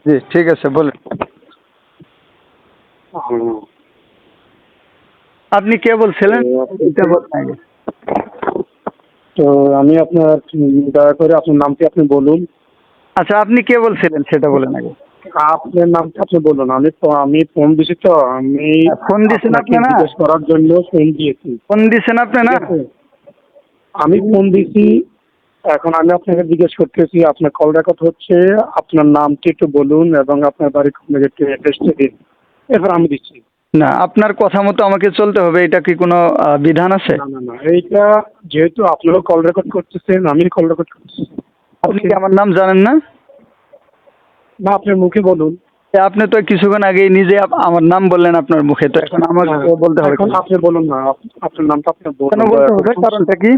জি ঠিক আছে বলেন। হুম, আপনি কে বলছিলেন? এটা বলেন আগে। তো আমি আপনার দয়া করে আপনার নামটি আপনি বলুন। আচ্ছা আপনি কে বলছিলেন সেটা বলেন আগে। আপনার নামটা আপনি বলুন। আমি ফোন দিছি, তো আমি ফোন দিছেন আপনাকে আপনি না? জিজ্ঞেস করার জন্য ফোন দিয়েছি। ফোন দিছেন আপনি ঠিক না? আছে, আমি ফোন দিছি। এখন আমি আপনাকে জিজ্ঞেস করতেছি, আপনার কল রেকর্ড হচ্ছে, আপনার নামটি একটু বলুন এবং আপনার বাড়ি কোথায় একটু অ্যাড্রেসটা দিন, এরপর আমি দিচ্ছি। না আপনার কথা মতো আমাকে চলতে হবে, এটা কি কোনো বিধান আছে? না না না, এইটা যেহেতু আপনারাও কল রেকর্ড করতেছেন, আমি কল রেকর্ড করতেছি। আপনি ওকে, কি আমার নাম জানেন না? না আপনার মুখে বলুন। আপনি তো কিছুক্ষণ আগেই নিজে আমার নাম বললেন আপনার মুখে, তো এখন আমাকে হ্যাঁ, বলতে হবে এখন কেন? আপনি বলুন না, আপনার নামটা আপনি কেন বলুন বলতে দয়া হবে, করে। কারণটা কি?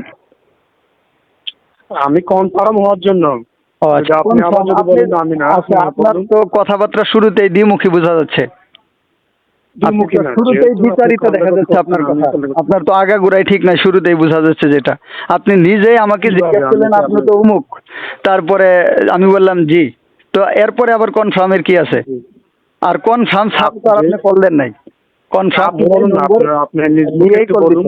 আমি কনফার্ম হওয়ার জন্য। ও আচ্ছা, আপনি আবার যদি বলেন আমি না, আচ্ছা আপনার বলুন। তো কথাবার্তা শুরুতেই দ্বিমুখী বোঝা যাচ্ছে। আপনি দ্বিমুখী তো না, শুরুতেই যেহেতু আপনি বিতাড়িত কল দেখা রেকর্ড যাচ্ছে করছেন, আপনার আমি কথা। কল রেকর্ড আপনার তো আগাগোড়াই ঠিক নাই, শুরুতেই বোঝা যাচ্ছে যেটা। আপনি নিজেই আমাকে জিজ্ঞেস কিভাবে আমি করলেন কি আপনি আপনার তো অমুক, তারপরে আমি বললাম জি, তো এরপরে আবার কনফার্মের কি আছে? আর কনফার্ম ছাড়া তো আর আপনি কল দেন নাই। কনফার্ম আপনি বলুন না, আপনি নিজ মুখে একটু বলুন।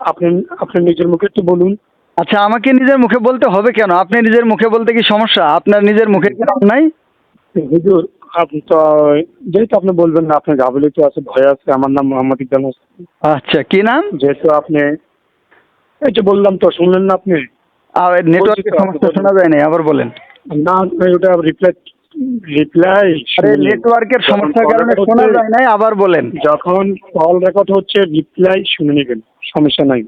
আপনি আপনি নিজের মুখে একটু বলুন। আচ্ছা আমাকে নিজের মুখে বলতে হবে কেন? আপনি নিজের মুখে বলতে কি সমস্যা? আপনার নিজের মুখে কি নাম নাই? হুজুর, আপনি তো যেহেতু আপনি বলবেন না, আপনার গাফিলতি আছে, ভয় আছে। আমার নাম মোহাম্মদ ইকবাল হোসেন। আচ্ছা কি নাম? যেহেতু আপনি এই যে বললাম, তো শুনলেন না আপনি? আর বলছি নেটওয়ার্কের তো, আপনি সমস্যা বলুন শোনা যায় নাই, আবার বলেন। না। ওটা রিপ্লাই রিপ্লাই আরে শুনুন। নেটওয়ার্কের যখন সমস্যার কল কারণে রেকর্ড শোনা হচ্ছে, যায় নাই, আবার বলেন। যখন কল রেকর্ড হচ্ছে রিপ্লাই শুনে নেবেন, সমস্যা নাই।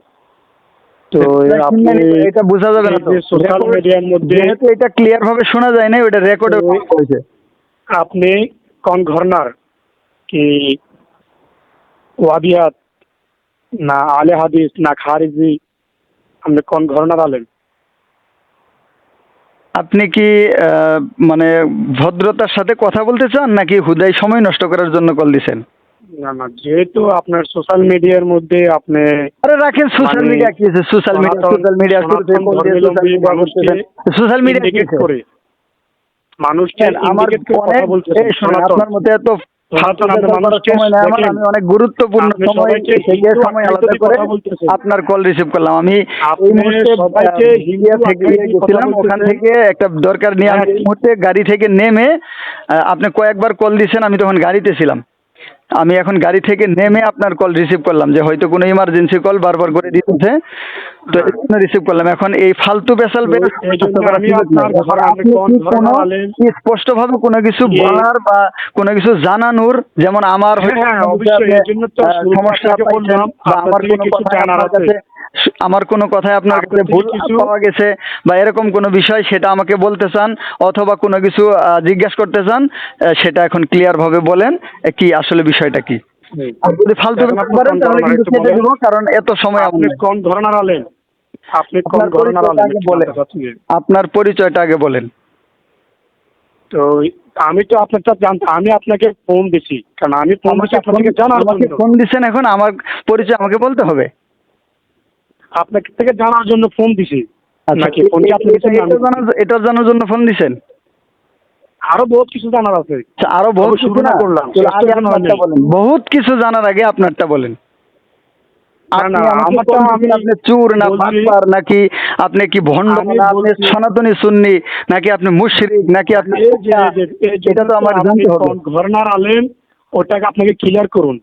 তো আপনি এটা বোঝা যাবে না এই তো, যে সোশ্যাল মিডিয়ার মধ্যে, যেহেতু এটা ক্লিয়ার ভাবে শোনা যায় না, ওটা রেকর্ডে হয়েছে। আপনি কোন ঘরনার কি ওয়াবিয়াত না আলে হাদিস না খারিজি, আপনি কোন ঘরনার আলেন? আপনি কি মানে ভদ্রতার সাথে কথা বলতে চান নাকি হুদাই সময় নষ্ট করার জন্য কল দিছেন? না না, যেহেতু আপনার সোশ্যাল মিডিয়ার মধ্যে আপনি আরে রাখেন সোশ্যাল মানে মিডিয়া, কি আছে সোশ্যাল মিডিয়া? সোশ্যাল মিডিয়া সনাতন ধর্মাবলম্বী মানুষকে সোশ্যাল মিডিয়া কি ইন্ডিকেট আছে? করে, মানুষকে আমার ইন্ডিকেট করে অনেক কথা বলতেছেন। শোনেন, আপনার মতো এত সনাতন আপনি মানুষকে সময় নেই আমার। দেখেন, আমি অনেক গুরুত্বপূর্ণ আপনি সময় সবাইকে থেকে হিন্দু সময় আখ্যায়িত আলাদা দিয়ে করে কথা বলতেছেন। আপনার কল রিসিভ করলাম। আমি এই আপনি মুহূর্তে সবাইকে হিন্দু ইন্ডিয়া থেকে আখ্যায়িত দিয়ে কথা গেছিলাম, ওখান বলতেছেন। থেকে একটা দরকার নিয়ে আমি এই মুহূর্তে গাড়ি থেকে নেমে, আপনি কয়েকবার কল দিয়েছেন, আমি তখন গাড়িতে ছিলাম। আমি এখন গাড়ি থেকে নেমে আপনার কল রিসিভ করলাম, যে হয়তো কোনো ইমার্জেন্সি কল বারবার করে দিতেছে, তো এই জন্য রিসিভ করলাম। এখন এই ফালতু বেসাল তো এই জন্য আমি আপনার ঘর, আপনি কোন ঘরনার আলেন? স্পষ্ট ভাবে কোনো কিছু বলার বা কোনো কিছু জানানোর, যেমন আমার হ্যাঁ, অবশ্যই। এই জন্য তো সমস্যা আপনাকে বললাম, বা আপনার থেকে কিছু জানার আছে। আমার কোনো কথায় আপনার কাছে আপনার থেকে ভুল কিছু পাওয়া গেছে বা এরকম কোনো বিষয়, সেটা আমাকে বলতে চান, অথবা কোনো কিছু জিজ্ঞাসা করতে চান, সেটা এখন ক্লিয়ার ভাবে বলেন, কি আসলে বিষয়টা কি। আর যদি ফালতু এখন ব্যাপার আপনি করেন কোন তাহলে ঘরনার কিন্তু একটু কেটে বলেন। দেবো, কারণ এত সময় আমার আপনি নেই। কোন ঘরনার আলেন? আপনি কোন আপনার ঘরনার পরিচয়টা আলেন আগে একটু বলেন। জানতে চাচ্ছি। আপনার পরিচয়টা আগে বলেন। তো আমি তো আপনারটা জানতে, আমি আপনাকে ফোন দিছি, কারণ আমি ফোন দিছি আপনার থেকে জানার আমাকে জন্য। ফোন দিচ্ছেন, এখন আমার পরিচয় আমাকে বলতে হবে। আপনার থেকে জানার জন্য ফোন দিছি। আচ্ছা, নাকি ফোনটি আপনি দিচ্ছেন না আমি দিছি? এটা জানার জন্য ফোন দিছেন? আরো বহুত কিছু জানার আছে। আচ্ছা, আরো বহুত কিছু শুরু না করলাম, তাহলে শেষ তো আগে এখনো আপনারটা হয়নি। বলেন। বহুত কিছু জানার আগে আপনারটা বলেন। না আপনি না, আমাকে আমারটা কোন দিকে, আমি আপনি চোর না বলছি, বাটপার, নাকি আপনি কি ভণ্ড, আমি না আপনি বলছি সনাতনী সুন্নি, নাকি আপনি মুশরিক, নাকি আপনি এই এটা জন্য তো তো আমার আপনি জানতে হবে। কোন ঘরনার আলেন ওটাকে আপনাকে ক্লিয়ার করুন,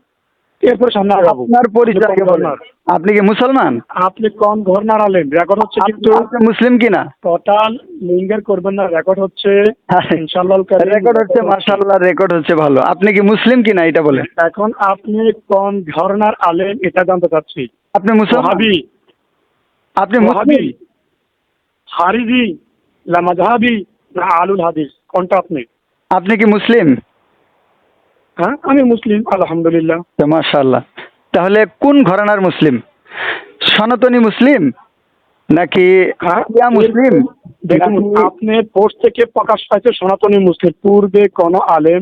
এরপর সামনে আগাবো। আপনার পরিচয় আপনি আগে কোন বলেন। ঘরনার? আপনি কি মুসলমান? আপনি কোন ঘরনার আলেন? রেকর্ড হচ্ছে কিন্তু। আপনি মুসলিম কিনা? টোটাল লিঙ্গের করবেন না, রেকর্ড হচ্ছে। ইনশাআল্লাহ রেকর্ড হচ্ছে, মাশাআল্লাহ রেকর্ড হচ্ছে, ভালো। আপনি কি মুসলিম কিনা এটা বলেন। এখন আপনি কোন ঘরনার আলেন এটা জানতে চাচ্ছি। আপনি মুসলমান? ওয়াহাবি, আপনি ওয়াহাবি, মুসলিম? হারিজি, না মাযহাবি, না আলুল হাদিস, কোনটা আপনি? আপনি কি মুসলিম? হ্যাঁ, আমি মুসলিম আলহামদুলিল্লাহ। তো মাশাআল্লাহ, তাহলে কোন ঘরানার মুসলিম? সনাতনী মুসলিম নাকি হ্যাঁ, শিয়া মুসলিম? দেখুন, আপনি পোস্ট থেকে প্রকাশ পাইছে সনাতনী মুসলিম। পূর্বে কোন আলেম,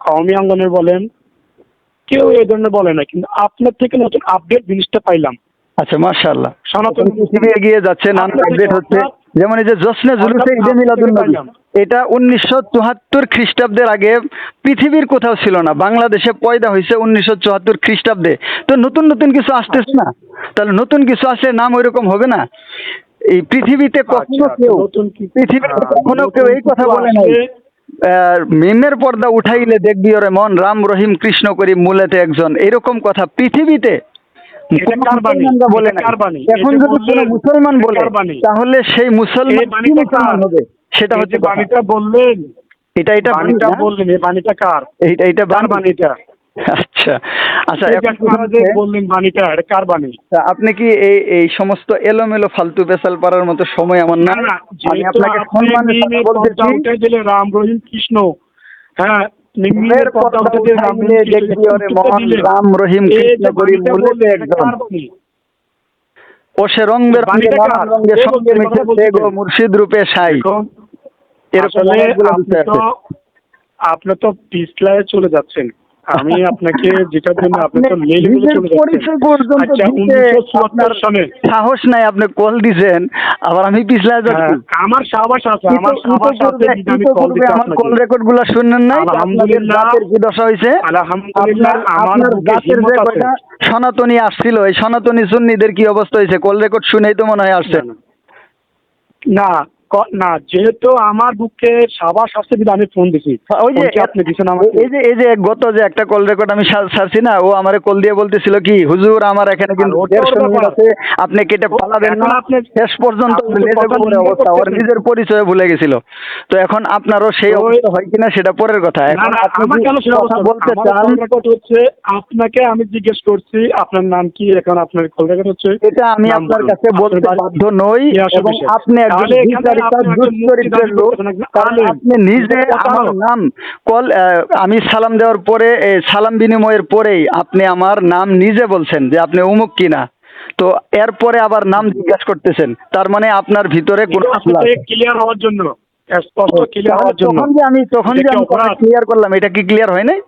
কওমি আন্দোলনের বলেন, কেউ এই ধরনের বলে না, কিন্তু আপনার থেকে নতুন আপডেট জিনিসটা পাইলাম। আচ্ছা মাশাআল্লাহ, সনাতনী পৃথিবী এগিয়ে যাচ্ছে, নানা আপনার থেকে আপডেট হচ্ছে। যেমন এই যে জশ্নে জুলুসে ঈদে আপনার থেকে মিলাদুন নবী, পাইলাম। এটা 1974 খ্রিস্টাব্দের আগে পৃথিবীর কোথাও ছিল না, বাংলাদেশে পয়দা হয়েছে 1974 খ্রিস্টাব্দে। তো নতুন নতুন কিছু আসতেছে না, তাহলে নতুন কিছু আসলে নাম ওইরকম হবে না? এই পৃথিবীতে কখনো কেউ পৃথিবীতে কখনো কেউ এই কথা বলে নাই মিমের পর্দা উঠাইলে দেখবি ওরে মন রাম রহিম কৃষ্ণ করি মূলেতে একজন, এরকম কথা পৃথিবীতে এটা কার বাণী? বলে না। এটা কার বাণী? এখন এটা যদি কোনো বললেন, মুসলমান এটা বলে কার বাণী? তাহলে সেই মুসলমান এই বাণীটা কার? হবে, সেটা এই হচ্ছে যে বাণীটা বললেন, এটা বাণীটা বললেন, এই বাণীটা কার? এটা কার বাণীটা? আচ্ছা আচ্ছা, এই যে এখন আপনারা যে বললেন বাণীটা, এটা কার বাণী? আপনি কি এই সমস্ত এলোমেলো ফালতু পেশাল পারার মতো সময় আমার না। না না, আমি যেহেতু আপনাকে আপনি সম্মানের সাথে মিমের বলতেছি, পর্দা উঠে দিলে রাম রহিম কৃষ্ণ, হ্যাঁ মিমের পর্দা উঠে দিলে রাম রহিম উঠাইলে দেখবি ওরে মন রাম রহিম কৃষ্ণ করি মূলেতে একজন। ও সে রং বেরঙে নানান রঙে সঙ্গে মিশেছে গো মুর্শিদ রূপে সাই। এরকম আসলে অনেকগুলো আপনি বিষয় তো আছে। আপনি তো পিছলায় চলে যাচ্ছেন। আমি আপনাকে যেটার জন্য আপনি তো লেলে বলে নিজের চলে যাচ্ছেন। পরিচয় পর্যন্ত আচ্ছা, দিতে 1974 সালে সাহস নাই, আপনি কল দিছেন আবার আমি পিছলায় যাচ্ছি। আমার সাবাস আছে, আমার সাবাস আছে, আমি কল ইতিপূর্বে দিতে আমার আপনাকে। কল রেকর্ড গুলা শুনেন নাই? আলহামদুলিল্লাহ, জাতের কি দশা হয়েছে? আলহামদুলিল্লাহ, আমার আপনার বুকে জাতের হিম্মত যে আছে। কয়টা সনাতনী আসছিল, এই সনাতনী সুন্নিদের কি অবস্থা হয়েছে? কল রেকর্ড শুনেই তো মনে হয় আসছে। না না, যেহেতু আমার বুকে সাবাস আছে বিধায় আমি ফোন দিছি। ওই যে আপনি দিছেন আমাকে। এই যে গত যে একটা কল রেকর্ড আমি ছাড়ছি না, ও আমারে কল দিয়ে বলতেছিল কি হুজুর আমার এখানে কিন্তু আর ওটা 150 মিনিট ব্যাপার। আছে, আপনি কেটে পালাবেন না। এখন আপনি- শেষ পর্যন্ত আপনি তো লেজে কথা গোবরে নিন্দা অবস্থা, ওর করতেছেন। নিজের পরিচয় ভুলে গেছিল। তো এখন আপনারও সেই ওই- অবস্থা হয় কিনা সেটা পরের কথা। না এখন না, আপনি আমার কি কেন সেটা কথা বলতে আমার চান? কল রেকর্ড হচ্ছে, আপনাকে আমি জিজ্ঞেস করছি আপনার নাম কি, এখন আপনার কল রেকর্ড হচ্ছে। এটা আমি নাম আপনার বলুন। কাছে বলতে আপনার বাড়ি- বাধ্য নই, কি আসবে এবং সে? আপনি একজন তাহলে এখানে বিচারিতা আপনি একজন দুশ্চরিত্রের মুক্তি লোক, দাবি করতেছেন, একজন কারণ আলেম। আপনি নিজে কথা আমার হলো। নাম কল আমি সালাম দেওয়ার পরে সালাম বিনিময়ের পরেই আপনি আমার নাম নিজে বলছেন যে আপনি অমুক কিনা। তো এরপরে আবার নাম জিজ্ঞাসা করতেছেন, তার মানে আপনার ভিতরে কোনো ক্লিয়ার হওয়ার জন্য, স্পষ্ট ক্লিয়ার হওয়ার জন্য। তখন যে এটা কি আমি অপরাধ? ক্লিয়ার করলাম, এটা কি ক্লিয়ার হয় নাই?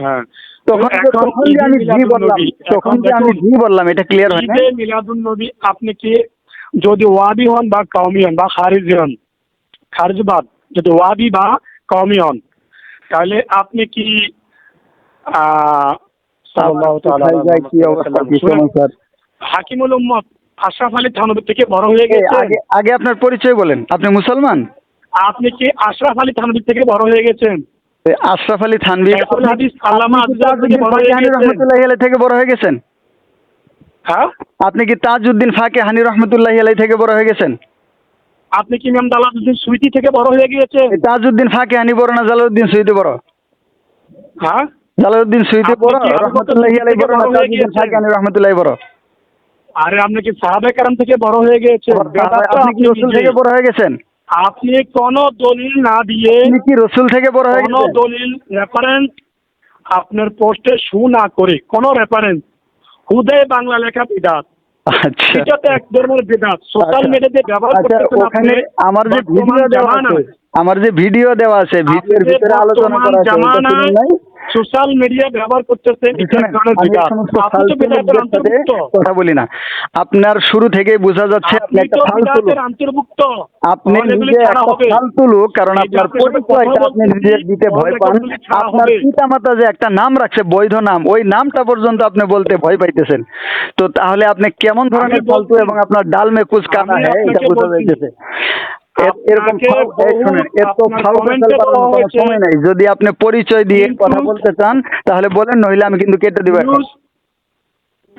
হ্যাঁ, তখন যে আমি জি বললাম, এটা ক্লিয়ার হয় নাই? ঈদে মিলাদুন নবী আপনি কি যদি ওয়াবি হন বা কওমি হন বা খারিজি হন, খারিজবাদ যদি ওয়াবি বা কওমি হন, তাহলে আপনি কি সাল্লাল্লাহু তাআলা কি অবস্থা, কি সমাচার? হাকিমুল উম্মত আশরাফ আলী থানভী থেকে বড় হয়ে গেছেন। আগে আপনার পরিচয় বলেন, আপনি মুসলমান? আপনি কি আশরাফ আলী থানভী থেকে বড় হয়ে গেছেন? আশরাফ আলী থানভী শাইখুল হাদিস আল্লামা আযহার থেকে বড় হয়ে গেছেন। রহমতুল্লাহি আলাইহি থেকে বড় হয়ে গেছেন? হ্যাঁ, আপনি কি তাজউদ্দিন ফাকে হানি রহমতুল্লাহি আলাইহি থেকে বড় হয়ে গেছেন? আপনি কি ইমাম জালালউদ্দিন সুয়ুতী থেকে বড় হয়ে গিয়েছেন? তাজউদ্দিন ফাকে হানি বড় না জালালউদ্দিন সুয়ুতী বড়? হ্যাঁ, জালালউদ্দিন সুয়ুতী আপনি বড় কি আবু বকর রহমতুল্লাহি আলাইহি বড় না বড় হয়ে তাজউদ্দিন ফাকে গিয়েছেন? হানি রহমতুল্লাহি বড়? আরে আপনি কি সাহাবে কেরাম থেকে বড় হয়ে গিয়েছেন? আপনি কি রাসূল থেকে বড় হয়ে গেছেন? আপনি কোন দলিল না দিয়ে, আপনি কি রাসূল থেকে বড় হয়ে কোন গেছেন? দলিল রেফারেন্স আপনার পোস্টে শু না করে, কোন রেফারেন্স হুদায় বাংলা লেখা বিদাত, আচ্ছা এটা তো এক ধরনের বিদাত। সোশ্যাল মিডিয়াতে ব্যবহার করতেছেন ওখানে আপনি। আমার যে ভিডিও বর্তমান দেওয়া জামানায়, আছে, ভিডিওর ভিতরে আলোচনা করা আছে, এটা শুনুন নাই? সোশ্যাল মিডিয়া ব্যবহার করতেছেন, এটা এক ধরনের আমি বিদাত। সমস্ত আপনি তো বিদাতের ফালতু লোকদের সাথে অন্তর্ভুক্ত। কথা বলি না। আপনার শুরু থেকেই বোঝা যাচ্ছে আপনি আপনি একটা তো ফালতু লোক। বিদাতের অন্তর্ভুক্ত। আপনি তাহলে এগুলি নিজে ছাড়া একটা হবে। ফালতু লোক, কারণ এই আপনার জাতীয় সঙ্গে পরিচয়টা কথা আপনি বলতেছি, নিজে দিতে ভয় পান। এগুলি ছাড়া আপনার হবে। পিতামাতা যে একটা নাম রাখছে বৈধ নাম, ওই নামটা পর্যন্ত আপনি বলতে ভয় পাইতেছেন। তো তাহলে আপনি কেমন ধরনের আমি ফালতু, বলছি, এবং আপনার ডাল মে কুচ কানা আমি হ্যায়, এটা আপনাকে বোঝা বলছি, যাইতেছে। এরকম আপনাকে শুনেন, এত আপনার ফালতু কমেন্টে ফেসাল বলা পাঠানোর কোনো হয়েছে, সময় নাই। যদি আপনি পরিচয় দিয়ে কিন্তু- কথা বলতে চান তাহলে বলেন, নইলে আমি কিন্তু কেটে দিব এখন।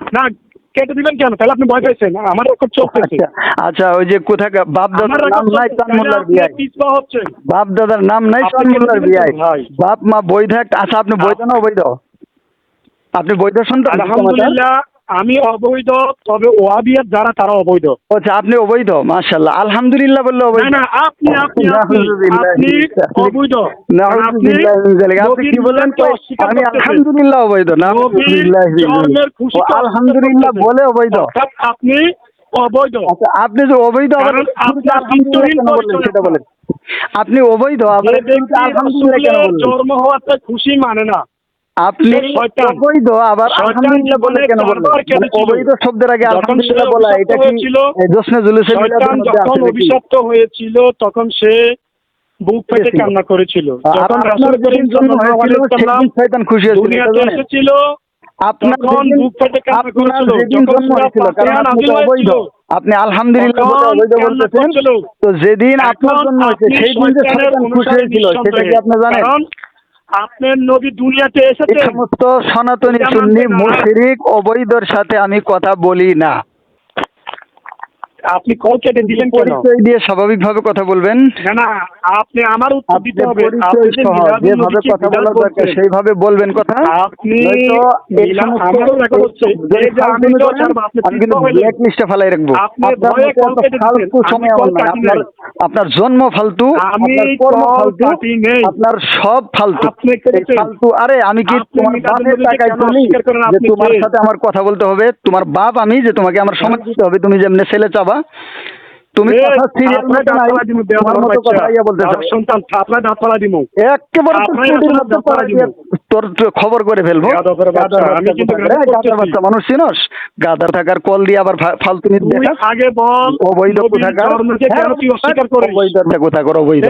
না কেটে দিবেন কেন? তাহলে আপনি ভয় পেয়েছেন? আমার রেকর্ড চলতেছে। আচ্ছা আচ্ছা, ওই যে কোথাকার বাপ আমার দাদার নাম রেকর্ড নাই চলতেছে, চান তাহলে মোল্লার আপনি বিয়াই, পিছপা হচ্ছেন। বাপ দাদার নাম নাই আপনি চান কেটে মোল্লার দিবেন বিয়াই, কেন ভাই? বাপ মা বৈধ একটা। আচ্ছা, আপনি বৈধ না অবৈধ? আপনি বৈধ সন্তান? আলহামদুলিল্লাহ আমি অবৈধ, তবে ওয়াবিয়ার যারা তারা অবৈধ। আচ্ছা, আপনি অবৈধ? মাশাআল্লাহ, আলহামদুলিল্লাহ বললে না অবৈধ? না, আপনি আপনি আপনি আপনি অবৈধ। আপনি আপনি কি বলেন? নবীর অস্বীকার আমি করতেছেন। আলহামদুলিল্লাহ অবৈধ না? নবীর জন্মের খুশিতে আলহামদুলিল্লাহ অস্বীকার বলে করতেছেন। অবৈধ? অর্থাৎ আপনি অবৈধ। আচ্ছা, আপনি যে অবৈধ আবার কারণ শুরুতে আপনার আলহামদুলিল্লাহ চিত্তহীন কেন বললেন পরিচয় সেটা বলেন। আপনি অবৈধ আবার যে শুরুতে ব্যক্তি আলহামদুলিল্লাহ কেন রাসূলের বললেন? জন্ম হওয়াতে খুশি মানে না, আপনি সে শয়তান। অবৈধ আবার শয়তান আলহামদুলিল্লাহ বলে জীবনে কেন বললেন? চারবার কেঁদেছিল। অবৈধ শব্দের আগে যখন আলহামদুলিল্লাহ সে বলা, অভিশপ্ত এটা কি হয়েছিল, জোসনে জুলুসে মিলাদের শয়তান মধ্যে যখন আছে নাকি? অভিশপ্ত হয়েছিল তখন সে বুক ফেটে কান্না করেছিল আর যখন আপনার রাসূল যেদিন করিম জন্ম সাল্লাল্লাহু হয়েছিল আলাইহি সেদিন ওয়াসাল্লাম শয়তান খুশি হয়েছিল, এটা দুনিয়াতে জানেন? এসেছিল আপনার তখন যেদিন বুক ফেটে কান্না আপনার করেছিল, যেদিন যখন জন্ম সূরা হয়েছিল, কারণ ফাতিহা আপনি নাযিল তো অবৈধ, হয়েছিল আপনি আলহামদুলিল্লাহ বলে তখন অবৈধ কান্না বলতেছেন। করছিল। তো যেদিন আপনার এখন জন্ম হয়েছে আপনি সেই দিন যে শয়তানের শয়তান খুশি অনুসারী হয়েছিল সেটা কি নিঃসন্দেহে, আপনি জানেন? কারণ আপনার নবী দুনিয়াতে এই এসেছেন সমস্ত সনাতনী এটা সুন্নি মানতে না। মুশরিক অবৈধর সাথে আমি কথা বলি না। আপনি কল কেটে দিলেন কেন? পরিচয় দিয়ে স্বাভাবিকভাবে কথা বলবেন। না না, আপনি আমার উত্তর দিতে আপনি হবে। পরিচয় আপনি যে সহ মিলাদুন যেভাবে নবীকে কথা বিদাত বলার দরকার বলছেন, সেইভাবে বলবেন কথা। আপনি নয়তো এই সমস্ত আমারও রেকর্ড হচ্ছে যদি এই যে আমি ফালতুমি তো করেন, ছাড়বো, আপনি আমি কিন্তু চিন্তা হইলেন ব্ল্যাক লিস্টে ফেলাই রাখবো। আপনি আপনার ভয়ে মতো কল এত কেটে ফালতু দিচ্ছেন। সময় আমি কল আমার নাই। কাটি নাই। আপনার জন্ম ফালতু, আমি আপনার কর্ম কল ফালতু, কাটি নেই। আপনার সব ফালতু। আপনি এই কেটেছেন। ফালতু, আরে আমি কি আপনি তোমার মিলাদুন বাপের নবীকে টাকায় কেন চলি অস্বীকার করেন? যে আপনি তোমার কে? সাথে আমার কথা বলতে হবে? তোমার বাপ আমি যে তোমাকে আমার সময় দিতে হবে? তুমি যেমনি ছেলে চাবা, তুমি কথা সিরিয়াল আপনার মতো নাই, দাঁতলা দিমু, তোমার বেয়াদব মতো বাচ্চা। কথা ইয়া বলতেছো। যার সন্তান আপনার দাঁতলা দিমু। একেবারে তোর আপনার চুটির আসলে মতো দাঁতলা পড়া দিয়ে দিমু। তোর খবর করে ফেলবো। বেয়াদবের বাচ্চা, আমি কিন্তু গাধার গাধা গাধার করতেছি। বাচ্চা মানুষ চিনস? গাধার থাকার কল দিয়ে আবার ফালতুমি তুই দেখা। আগে বল অবৈধ নবীর কোথাকার। জন্মকে কেন তুই অস্বীকার করিস? অবৈধ কোথাকার অবৈধ।